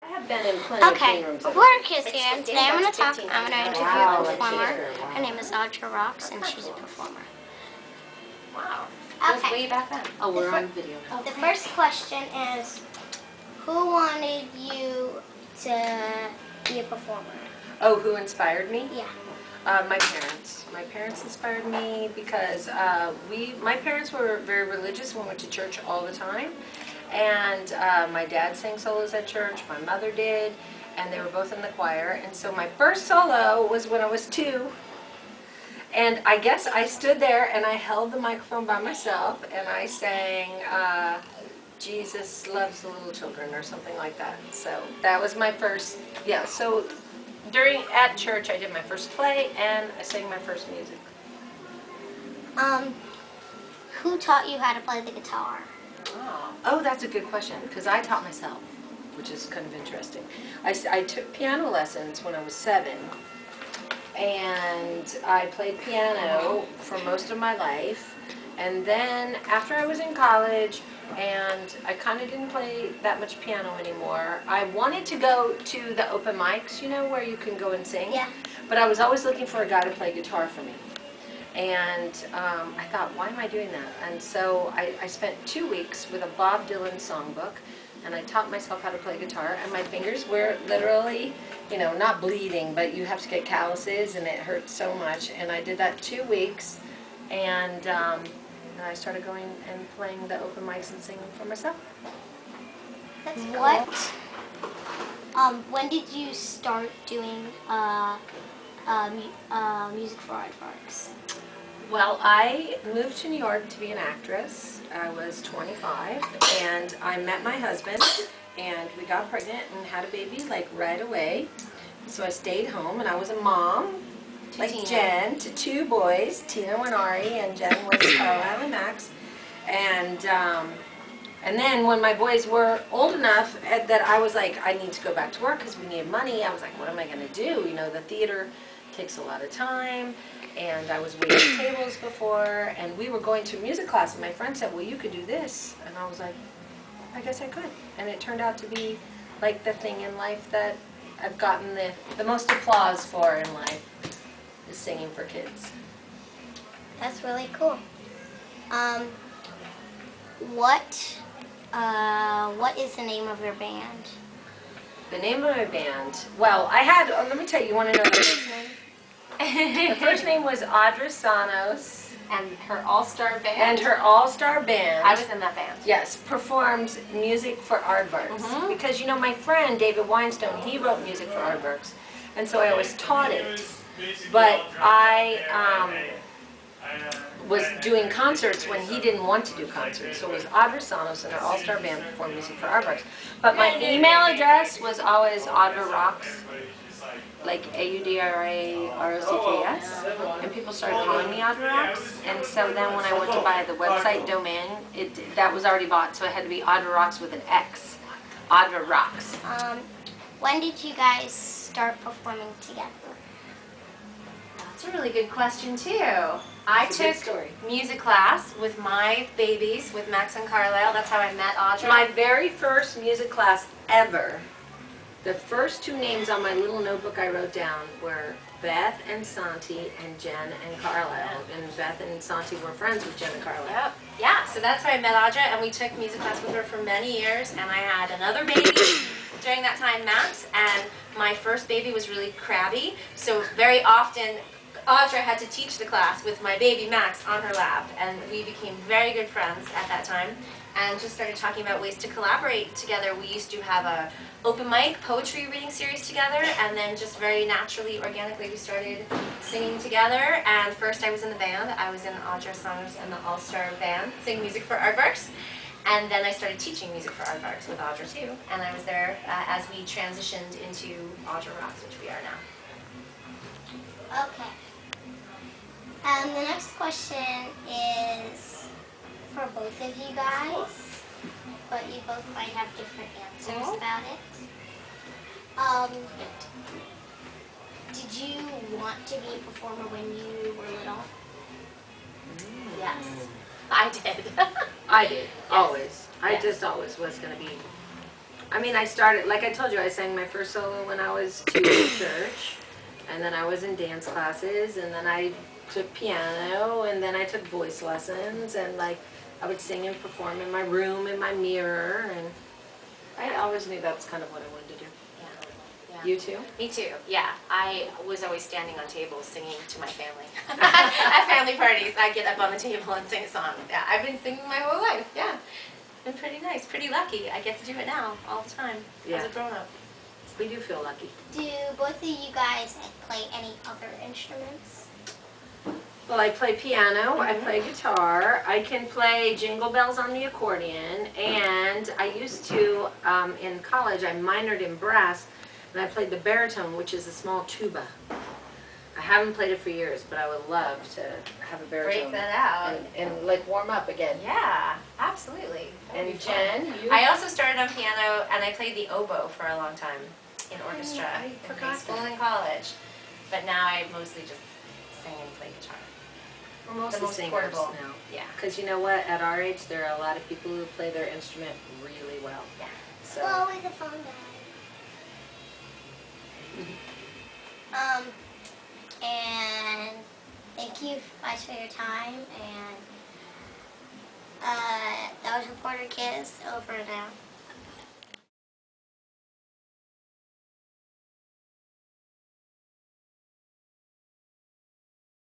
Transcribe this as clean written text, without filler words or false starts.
I have been in plenty of clean rooms. Work is here, and today I'm going to interview a performer. Her name is Audra Rox, and she's a performer. Wow. Okay. Way back then. Oh, we're on video. The first question is, who wanted you to be a performer? Oh, who inspired me? Yeah. My parents. My parents inspired me because my parents were very religious and went to church all the time. And my dad sang solos at church, my mother did, and they were both in the choir. And so my first solo was when I was 2. And I guess I stood there and I held the microphone by myself and I sang Jesus Loves the Little Children or something like that. So that was my first, yeah, so at church I did my first play and I sang my first music. Who taught you how to play the guitar? Oh, that's a good question, because I taught myself, which is kind of interesting. I took piano lessons when I was 7, and I played piano for most of my life. And then after I was in college, and I kind of didn't play that much piano anymore, I wanted to go to the open mics, you know, where you can go and sing. Yeah. But I was always looking for a guy to play guitar for me. And I thought, why am I doing that? And so I spent 2 weeks with a Bob Dylan songbook, and I taught myself how to play guitar, and my fingers were literally, you know, not bleeding, but you have to get calluses, and it hurt so much. And I did that 2 weeks, and I started going and playing the open mics and singing for myself. That's cool. When did you start doing music for aardvarks? Well, I moved to New York to be an actress. I was 25, and I met my husband, and we got pregnant and had a baby like right away. So I stayed home, and I was a mom, like Jen, to 2 boys, Tina and Ari, and Jen was Carlisle and Max. And then when my boys were old enough that I was like, I need to go back to work because we need money, I was like, what am I going to do? You know, the theater takes a lot of time, and I was waiting tables before, and we were going to music class, and my friend said, well, you could do this. And I was like, I guess I could. And it turned out to be like the thing in life that I've gotten the most applause for in life, is singing for kids. That's really cool. What is the name of your band? The name of my band, well, I had, let me tell you, you want to know the first name? The first name was Audra Rox. And her all-star band? And her all-star band. I was in that band. Yes, performs music for aardvarks. Because, you know, my friend, David Weinstone, he wrote music for aardvarks. And so I always taught it. But I was doing concerts when he didn't want to do concerts. So it was Audra Rox and her all-star band performed music for aardvarks. But my email address was always Audra Rox, like AUDRAROCKS, and people started calling me Audra Rox. And so then when I went to buy the website domain, that was already bought, so it had to be Audra Rox with an X. Audra Rox. When did you guys start performing together? That's a really good question too. I took music class with my babies, with Max and Carlisle. That's how I met Audra. My very first music class ever. The first 2 names on my little notebook I wrote down were Beth and Santi and Jen and Carlisle. And Beth and Santi were friends with Jen and Carlisle. Yep. Yeah, so that's how I met Audra, and we took music class with her for many years, and I had another baby during that time, Max, and my first baby was really crabby, so very often Audra had to teach the class with my baby Max on her lap, and we became very good friends at that time and just started talking about ways to collaborate together. We used to have a open mic poetry reading series together, and then just very naturally, organically, we started singing together. And first I was in the band. I was in Audra Rox and the All-Star Band, singing music for aardvarks. And then I started teaching music for aardvarks with Audra too, and I was there as we transitioned into Audra Rox, which we are now. Okay. The next question is for both of you guys, but you both might have different answers about it. Did you want to be a performer when you were little? Yes, I did. I did, Yes. always. I Yes. just always was going to be I mean, I started, like I told you, I sang my first solo when I was 2 in church, and then I was in dance classes, and then I took piano, and then I took voice lessons, and like I would sing and perform in my room, in my mirror, and I always knew that's kind of what I wanted to do. Yeah. You too? Me too, yeah. I was always standing on tables singing to my family. At family parties, I'd get up on the table and sing a song. Yeah, I've been singing my whole life, yeah. Been pretty nice, pretty lucky. I get to do it now, all the time, as a grown-up. We do feel lucky. Do both of you guys play any other instruments? Well, I play piano, I play guitar, I can play Jingle Bells on the accordion, and I used to, in college, I minored in brass, and I played the baritone, which is a small tuba. I haven't played it for years, but I would love to have a baritone. Break that out. And like warm up again. Yeah, absolutely. And Jen, you? I also started on piano, and I played the oboe for a long time in orchestra I in forgot high school that. and college. But now I mostly just sing and play guitar. We're mostly the most singers portable. now. Yeah. Because you know what? At our age, there are a lot of people who play their instrument really well. Yeah. So. Well, with the phone died. And thank you guys for your time, and that was Reporter Kids over now.